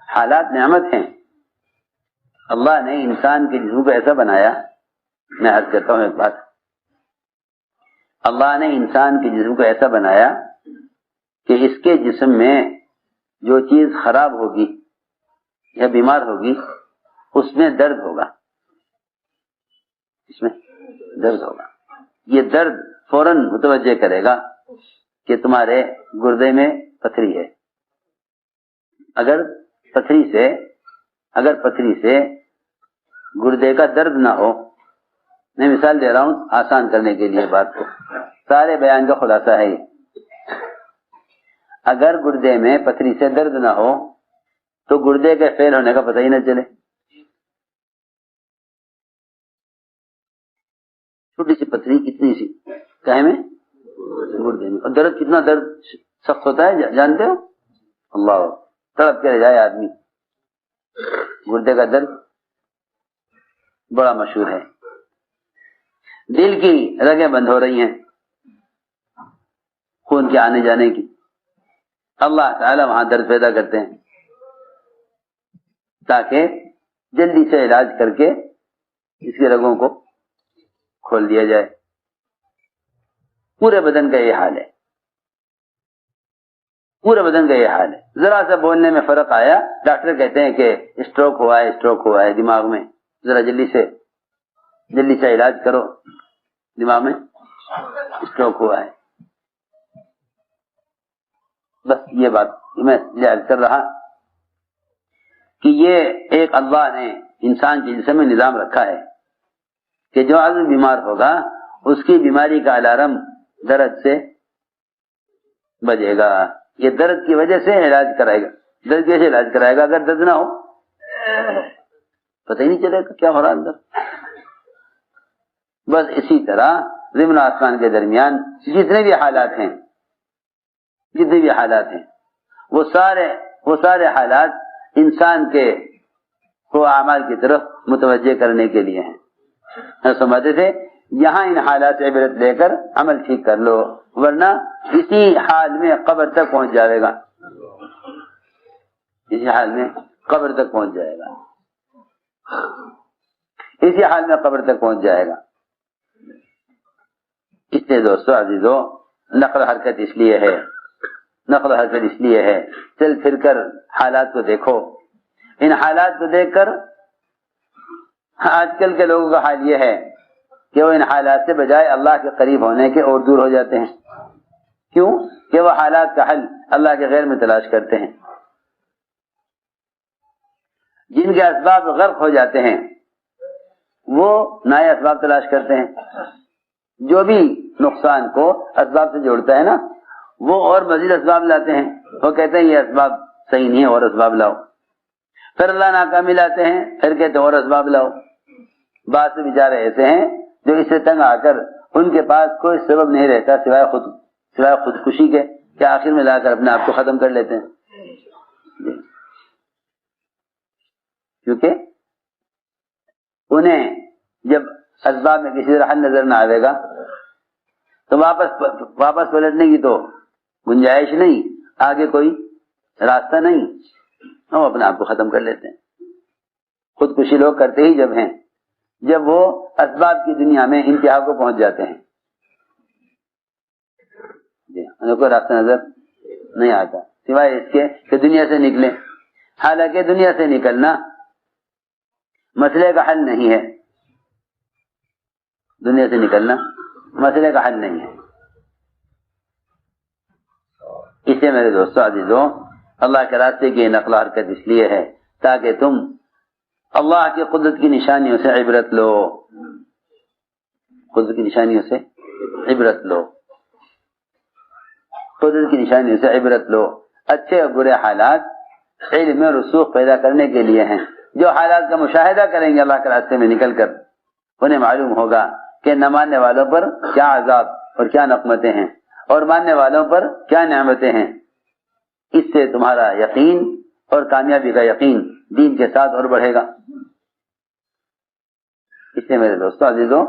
حالات نعمت ہیں. اللہ نے انسان کے جسم کو ایسا بنایا، میں عرض کرتا ہوں ایک بات، اللہ نے انسان کے جسم کو ایسا بنایا کہ اس کے جسم میں جو چیز خراب ہوگی یا بیمار ہوگی اس میں درد ہوگا، اس میں درد ہوگا. یہ درد فوراً متوجہ کرے گا کہ تمہارے گردے میں پتھری ہے. اگر پتھری سے گردے کا درد نہ ہو، میں مثال دے رہا ہوں آسان کرنے کے لیے بات کو، سارے بیان کا خلاصہ ہے یہ. اگر گردے میں پتھری سے درد نہ ہو تو گردے کے فیل ہونے کا پتہ ہی نہ چلے. چھوٹی سی پتھری کتنی سی کہیں میں گردے میں، اور درد کتنا درد سخت ہوتا ہے جانتے ہو؟ اللہ تڑپ کے رہ جائے آدمی. گردے کا درد بڑا مشہور ہے. دل کی رگیں بند ہو رہی ہیں خون کے آنے جانے کی، اللہ تعالی وہاں درد پیدا کرتے ہیں تاکہ جلدی سے علاج کر کے اس کے رگوں کو کھول دیا جائے. پورے بدن کا یہ حال ہے، پورے بدن کا یہ حال ہے. ذرا سا بولنے میں فرق آیا، ڈاکٹر کہتے ہیں کہ اسٹروک ہوا ہے دماغ میں، ذرا جلدی سے علاج کرو، دماغ میں اسٹروک ہوا ہے. بس یہ بات میں یاد کر رہا کہ یہ ایک اللہ نے انسان کے جسم میں نظام رکھا ہے کہ جو عضو بیمار ہوگا اس کی بیماری کا الارم درد سے بجے گا. یہ درد کی وجہ سے علاج کرائے گا. درد کی وجہ سے علاج کرائے گا. اگر درد نہ ہو پتہ ہی نہیں چلے گا کیا ہو رہا اندر. بس اسی طرح زمین و آسمان کے درمیان جتنے بھی حالات ہیں وہ سارے حالات انسان کے کو اعمال کی طرف متوجہ کرنے کے لیے ہیں. سمجھتے تھے یہاں ان حالات سے عبرت لے کر عمل ٹھیک کر لو، ورنہ اسی حال میں قبر تک پہنچ جائے گا. اسی حال میں قبر تک پہنچ جائے گا. اس لیے دوستو عزیزو، نقل و حرکت اس لیے ہے چل پھر کر حالات کو دیکھو. ان حالات کو دیکھ کر آج کل کے لوگوں کا حال یہ ہے کہ وہ ان حالات سے بجائے اللہ کے قریب ہونے کے اور دور ہو جاتے ہیں. کیوں؟ کہ وہ حالات کا حل اللہ کے غیر میں تلاش کرتے ہیں. جن کے اسباب غرق ہو جاتے ہیں وہ نئے اسباب تلاش کرتے ہیں. جو بھی نقصان کو اسباب سے جوڑتا ہے نا، وہ اور مزید اسباب لاتے ہیں. وہ کہتے ہیں یہ اسباب صحیح نہیں ہے، اور اسباب لاؤ. پھر اللہ ناکامی لاتے ہیں، پھر کہتے ہیں اور اسباب لاؤ. بعض سے بیچارے ایسے ہیں جو اس سے تنگ آ کر ان کے پاس کوئی سبب نہیں رہتا سوائے خودکشی کے، کہ آخر میں لا کر اپنے آپ کو ختم کر لیتے ہیں. کیونکہ انہیں جب اسباب میں کسی طرح حل نظر نہ آئے گا تو واپس پلٹنے کی تو گنجائش نہیں، آگے کوئی راستہ نہیں، وہ اپنے آپ کو ختم کر لیتے ہیں. خودکشی لوگ کرتے ہی جب وہ اسباب کی دنیا میں انتہا کو پہنچ جاتے ہیں. انہیں کوئی راستہ نظر نہیں آتا سوائے اس کے کہ دنیا سے نکلیں. حالانکہ دنیا سے نکلنا مسئلے کا حل نہیں ہے. دنیا سے نکلنا مسئلے کا حل نہیں ہے. اس لیے میرے دوستو عزیزوں، اللہ کے راستے کی نقل و حرکت اس لیے ہے تاکہ تم اللہ کی قدرت کی نشانیوں سے عبرت لو. قدرت کی نشانیوں سے عبرت لو. قدرت کی نشانیوں سے عبرت لو. اچھے اور برے حالات علم میں رسوخ پیدا کرنے کے لیے ہیں. جو حالات کا مشاہدہ کریں گے اللہ کے راستے میں نکل کر، انہیں معلوم ہوگا کہ نہ ماننے والوں پر کیا عذاب اور کیا نقمتیں ہیں، اور ماننے والوں پر کیا نعمتیں ہیں. اس سے تمہارا یقین اور کامیابی کا یقین دین کے ساتھ اور بڑھے گا. اس لیے میرے دوستو عزیزوں،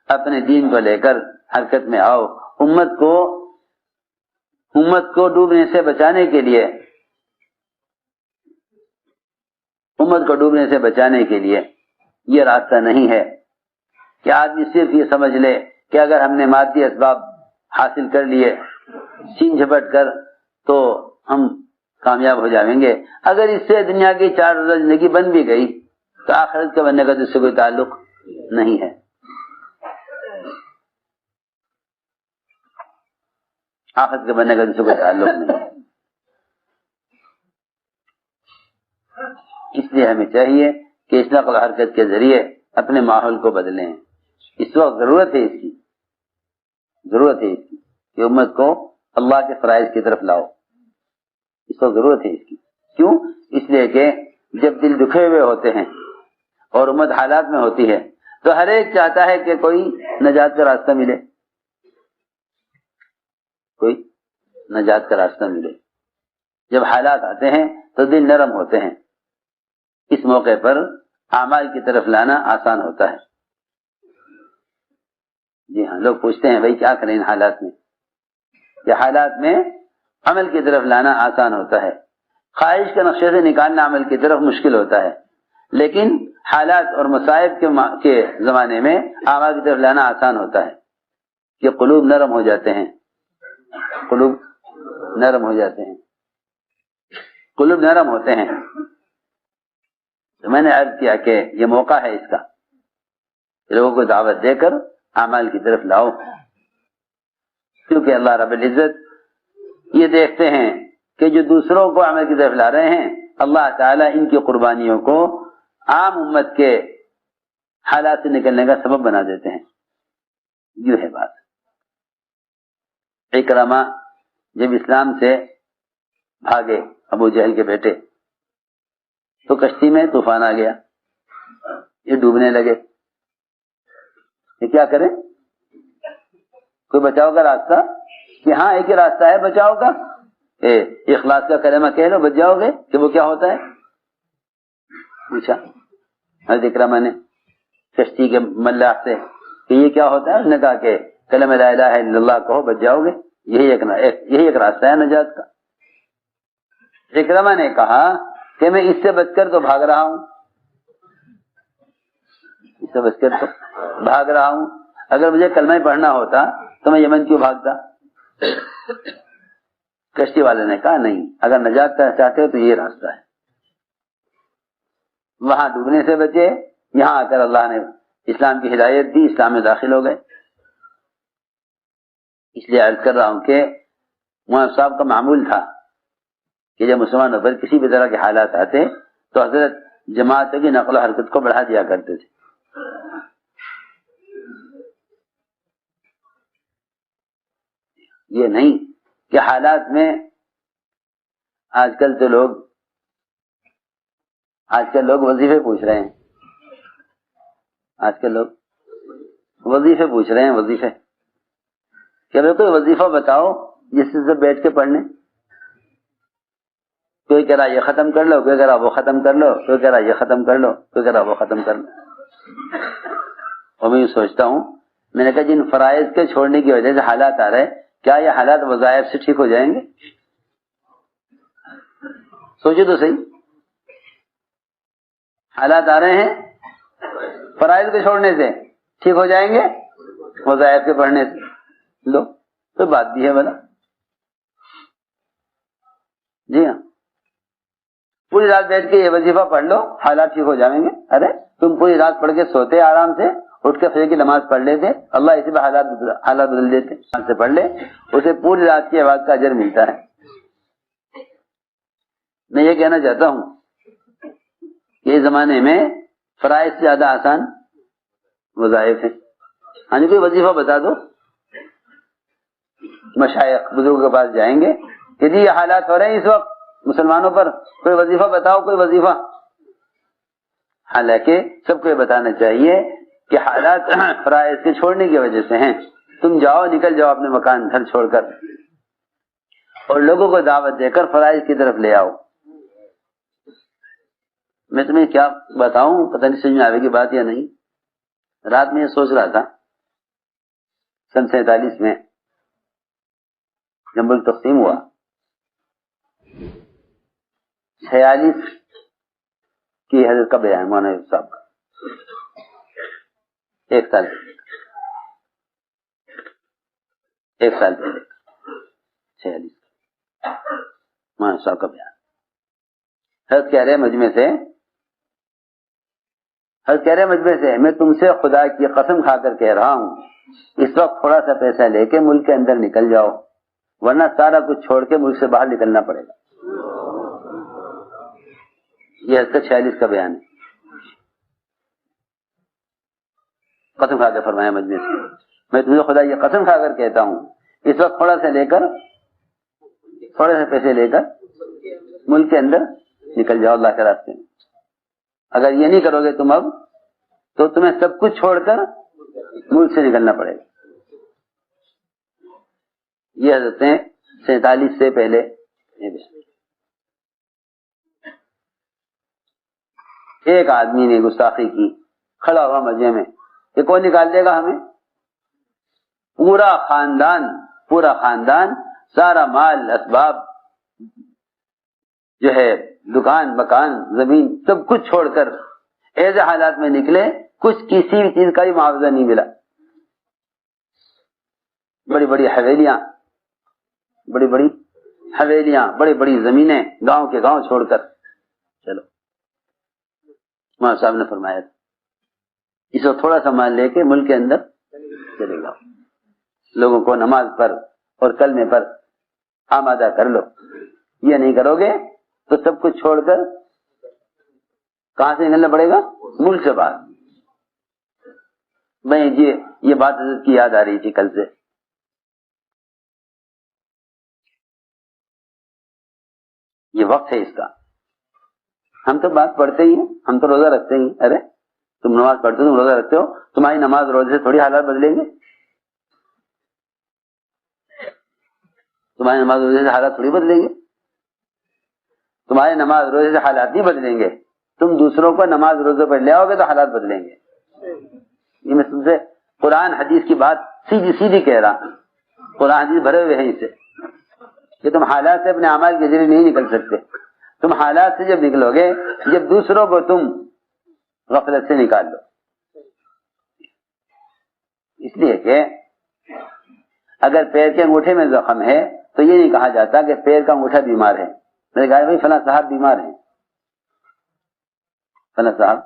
اپنے دین کو لے کر حرکت میں آؤ. امت کو ڈوبنے سے بچانے کے لیے امت کو ڈوبنے سے بچانے کے لیے یہ راستہ نہیں ہے کہ آدمی صرف یہ سمجھ لے کہ اگر ہم نے مادی اسباب حاصل کر لیے چھین جھپٹ کر تو ہم کامیاب ہو جائیں گے. اگر اس سے دنیا کی 4 روزہ زندگی بن بھی گئی تو آخرت کے بننے کا تو اس سے کوئی تعلق نہیں ہے. آخرت کے بننے کا تو اس سے کوئی تعلق نہیں ہے. اس لیے ہمیں چاہیے کہ اس نقل و حرکت کے ذریعے اپنے ماحول کو بدلیں. اس وقت ضرورت ہے اس کی کہ امت کو اللہ کے فرائض کی طرف لاؤ. اس وقت ضرورت ہے اس کی. کیوں؟ اس لیے کہ جب دل دکھے ہوئے ہوتے ہیں اور امت حالات میں ہوتی ہے تو ہر ایک چاہتا ہے کہ کوئی نجات کا راستہ ملے، کوئی نجات کا راستہ ملے. جب حالات آتے ہیں تو دل نرم ہوتے ہیں. اس موقع پر اعمال کی طرف لانا آسان ہوتا ہے. جی ہاں، لوگ پوچھتے ہیں بھائی کیا کریں ان حالات میں؟ یہ حالات میں عمل کی طرف لانا آسان ہوتا ہے. خواہش کے نقشے سے نکالنا عمل کی طرف مشکل ہوتا ہے، لیکن حالات اور مصائب کے زمانے میں اعمال کی طرف لانا آسان ہوتا ہے کہ قلوب نرم ہو جاتے ہیں. قلوب نرم ہو جاتے ہیں، قلوب نرم ہوتے ہیں. تو میں نے عرض کیا کہ یہ موقع ہے اس کا، لوگوں کو دعوت دے کر اعمال کی طرف لاؤ، کیونکہ اللہ رب العزت یہ دیکھتے ہیں کہ جو دوسروں کو عمل کی طرف لا رہے ہیں اللہ تعالیٰ ان کی قربانیوں کو عام امت کے حالات سے نکلنے کا سبب بنا دیتے ہیں. یوں ہے بات. اکرمہ جب اسلام سے بھاگے ابو جہل کے بیٹے تو کشتی میں طوفان آ گیا، یہ ڈوبنے لگے. یہ کیا کریں؟ کوئی بچاؤ کا راستہ؟ کہ ہاں ایک ہی راستہ ہے بچاؤ کا، اخلاص کا کلمہ کہہ لو بچ جاؤ گے. کہ وہ کیا ہوتا ہے؟ پوچھا حضرت اکرمہ نے کشتی کے ملاح سے کہ یہ کیا ہوتا ہے؟ اس نے کہا کہ کلمہ لا الہ الا اللہ کہو بچ جاؤ گے. یہی ایک راستہ ہے نجات کا. اکرمہ نے کہا کہ میں اس سے بچ کر تو بھاگ رہا ہوں، اس سے بچ کر تو بھاگ رہا ہوں. اگر مجھے کلمہ ہی پڑھنا ہوتا تو میں یمن کیوں بھاگتا؟ کشتی والے نے کہا نہیں، اگر نجات چاہتے ہو تو یہ راستہ ہے. وہاں ڈوبنے سے بچے، یہاں آ کر اللہ نے اسلام کی ہدایت دی، اسلام میں داخل ہو گئے. اس لیے عرض کر رہا ہوں کہ مولانا صاحب کا معمول تھا کہ جب مسلمانوں پر کسی بھی طرح کے حالات آتے تو حضرت جماعت کی نقل و حرکت کو بڑھا دیا کرتے تھے. یہ نہیں کہ حالات میں آج کل لوگ وظیفے پوچھ رہے ہیں. آج کل لوگ وظیفے پوچھ رہے ہیں، وظیفے کہ بھائی کوئی وظیفہ بتاؤ جس سے بیٹھ کے پڑھنے. کوئی کہہ رہا یہ ختم کر لو، کوئی کہہ رہا وہ ختم کر لو، کوئی کہہ رہا یہ ختم کر لو، کوئی کہہ رہا وہ ختم کر لو. اور میں یہ سوچتا ہوں، میں نے کہا جن فرائض کے چھوڑنے کی وجہ سے حالات آ رہے، کیا یہ حالات وظائف سے ٹھیک ہو جائیں گے؟ سوچو تو صحیح. حالات آ رہے ہیں فرائض کے چھوڑنے سے ٹھیک ہو جائیں گے وظائف کے پڑھنے سے؟ لو تو بات بھی ہے بلا. جی ہاں، پوری رات بیٹھ کے یہ وظیفہ پڑھ لو حالات ٹھیک ہو جائیں گے. ارے تم پوری رات پڑھ کے سوتے آرام سے، اٹھ کے فجر کی نماز پڑھ لیتے، اللہ اسی پہ حالات بدل دیتے. سے پڑھ لے، اسے پوری رات کی عبادت کا اجر ملتا ہے. میں یہ کہنا چاہتا ہوں کہ اس زمانے میں فرائض سے زیادہ آسان وظائف ہیں. ہاں جی، کوئی وظیفہ بتا دو، مشائخ بزرگوں کے پاس جائیں گے کہ جی یہ حالات ہو رہے ہیں اس وقت مسلمانوں پر، کوئی وظیفہ بتاؤ، کوئی وظیفہ. حالانکہ سب کو یہ بتانا چاہیے کہ حالات فرائض کے چھوڑنے کی وجہ سے ہیں. تم جاؤ، نکل جاؤ اپنے مکان گھر چھوڑ کر اور لوگوں کو دعوت دے کر فرائض کی طرف لے آؤ. میں تمہیں کیا بتاؤں، پتہ نہیں سمجھ میں آئے گی بات یا نہیں. رات میں یہ سوچ رہا تھا، سن 47 میں جب ملک تقسیم ہوا، 46 کی حضرت کا بیان مولانا صاحب کا 1 سال پہلے 46 مولانا صاحب کا بیان. حضرت کہہ رہے مجمع سے میں تم سے خدا کی قسم کھا کر کہہ رہا ہوں اس وقت تھوڑا سا پیسہ لے کے ملک کے اندر نکل جاؤ ورنہ سارا کچھ چھوڑ کے ملک سے باہر نکلنا پڑے گا. یہ حضرت 46 کا بیان ہے. قسم کھا کے فرمایا مجمع سے میں تم سے خدا کی قسم کھا کر کہتا ہوں اس وقت تھوڑا سا پیسے لے کر ملک کے اندر نکل جاؤ اللہ کے راستے میں. اگر یہ نہیں کرو گے تم اب تو تمہیں سب کچھ چھوڑ کر ملک سے نکلنا پڑے گا. یہ حضرت 47 سے پہلے. ایک آدمی نے گستاخی کی, کھڑا ہوا مجمع میں, یہ کون نکال دے گا ہمیں؟ پورا خاندان سارا مال اسباب جو ہے دکان مکان زمین سب کچھ چھوڑ کر ایسے حالات میں نکلے کچھ کسی بھی چیز کا بھی معاوضہ نہیں ملا. بڑی بڑی حویلیاں بڑی بڑی زمینیں گاؤں کے گاؤں چھوڑ کر چلو. مولانا صاحب نے فرمایا اس کو تھوڑا سا مال لے کے ملک کے اندر چلے گا, لوگوں کو نماز پر اور کلمے پر آمادہ کر لو. یہ نہیں کرو گے تو سب کچھ چھوڑ کر کہاں سے نکلنا پڑے گا؟ ملک سے باہر. میں یہ بات حضرت کی یاد آ رہی تھی کل سے. یہ وقت ہے اس کا. ہم تو بات پڑھتے ہی ہیں, ہم تو روزہ رکھتے ہی. ارے تم نماز پڑھتے ہو, تم روزہ رکھتے ہو, تمہاری نماز روزے سے تھوڑی حالات بدلیں گے. تمہاری نماز روزے سے حالات تھوڑی بدلیں گے. تمہاری نماز روزے سے حالات نہیں بدلیں گے. تم دوسروں کو نماز روزے پر لے آؤ گے تو حالات بدلیں گے. یہ میں تم سے قرآن حدیث کی بات سیدھی کہہ رہا ہوں. قرآن حدیث بھرے ہوئے ہیں اسے کہ تم حالات سے اپنے اعمال کے ذریعے نہیں نکل سکتے. تم حالات سے جب نکلو گے جب دوسروں کو تم غفلت سے نکال لو. اس لیے کہ اگر پیر کے انگوٹھے میں زخم ہے تو یہ نہیں کہا جاتا کہ پیر کا انگوٹھا بیمار ہے. میں نے کہا بھائی فلاں صاحب بیمار ہیں. فلاں صاحب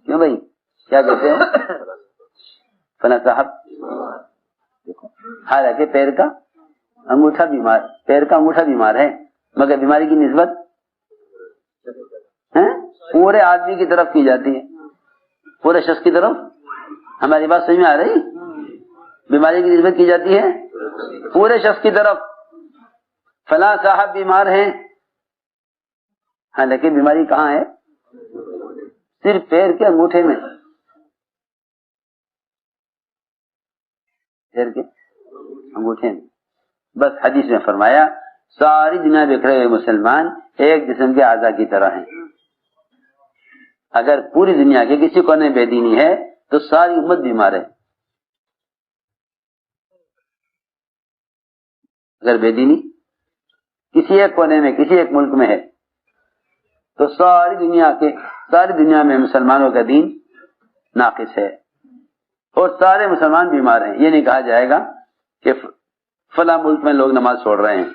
کیوں بھائی کیا کہتے ہیں؟ فلاں صاحب حالانکہ پیر کا انگوٹھا بیمار ہے مگر بیماری کی نسبت پورے آدمی کی طرف کی جاتی ہے, پورے شخص کی طرف. ہماری بات سمجھ میں آ رہی؟ بیماری کی نسبت کی جاتی ہے پورے شخص کی طرف. فلاں صاحب بیمار ہیں حالانکہ بیماری کہاں ہے؟ صرف پیر کے انگوٹھے میں. پیر کے انگوٹھے میں. بس حدیث میں فرمایا ساری دنیا بکھرے ہوئے مسلمان ایک جسم کے اعضاء کی طرح ہیں. اگر پوری دنیا کے کسی کونے بے دینی ہے تو ساری امت بیمار ہے. اگر بے دینی کسی ایک کونے میں کسی ایک ملک میں ہے تو ساری دنیا میں مسلمانوں کا دین ناقص ہے اور سارے مسلمان بیمار ہیں. یہ نہیں کہا جائے گا کہ فلاں ملک میں لوگ نماز چھوڑ رہے ہیں.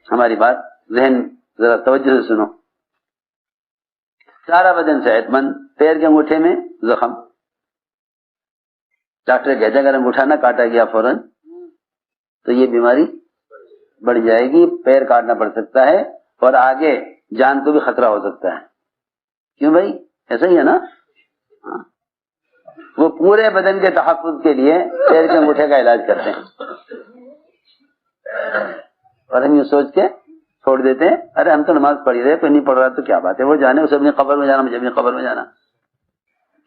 ہماری بات ذہن ذرا توجہ سے سنو. سارا بدن صحت مند, پیر کے انگوٹھے میں زخم. ڈاکٹر کہتے ہیں اگر انگوٹھا نہ کاٹا گیا فوراً تو یہ بیماری بڑھ جائے گی, پیر کاٹنا پڑ سکتا ہے اور آگے جان کو بھی خطرہ ہو سکتا ہے. کیوں بھائی ایسا ہی ہے نا؟ وہ پورے بدن کے تحفظ کے لیے پیر کے انگوٹھے کا علاج کرتے ہیں اور ہم یہ سوچ کے چھوڑ دیتے ہیں ارے ہم تو نماز پڑھی رہے, کوئی نہیں پڑھ رہا تو کیا بات ہے, وہ جانے اسے اپنی قبر میں جانا, مجھے اپنی قبر میں جانا.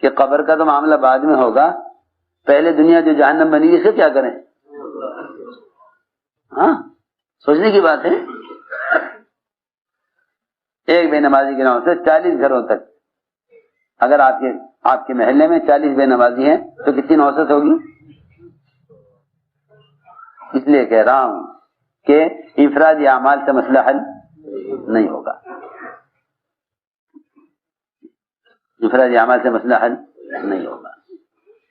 کہ قبر کا تو معاملہ بعد میں ہوگا, پہلے دنیا جو جہنم بنی اس سے کیا کریں؟ ہاں سوچنے کی بات ہے. ایک بے نمازی کے نام سے 40 گھروں تک, اگر آپ کے محلے میں 40 بے نمازی ہیں تو کتنی نوست ہوگی؟ اس لیے کہہ رہا ہوں کہ انفرادی اعمال سے مسئلہ حل نہیں ہوگا. انفرادی اعمال سے مسئلہ حل نہیں ہوگا.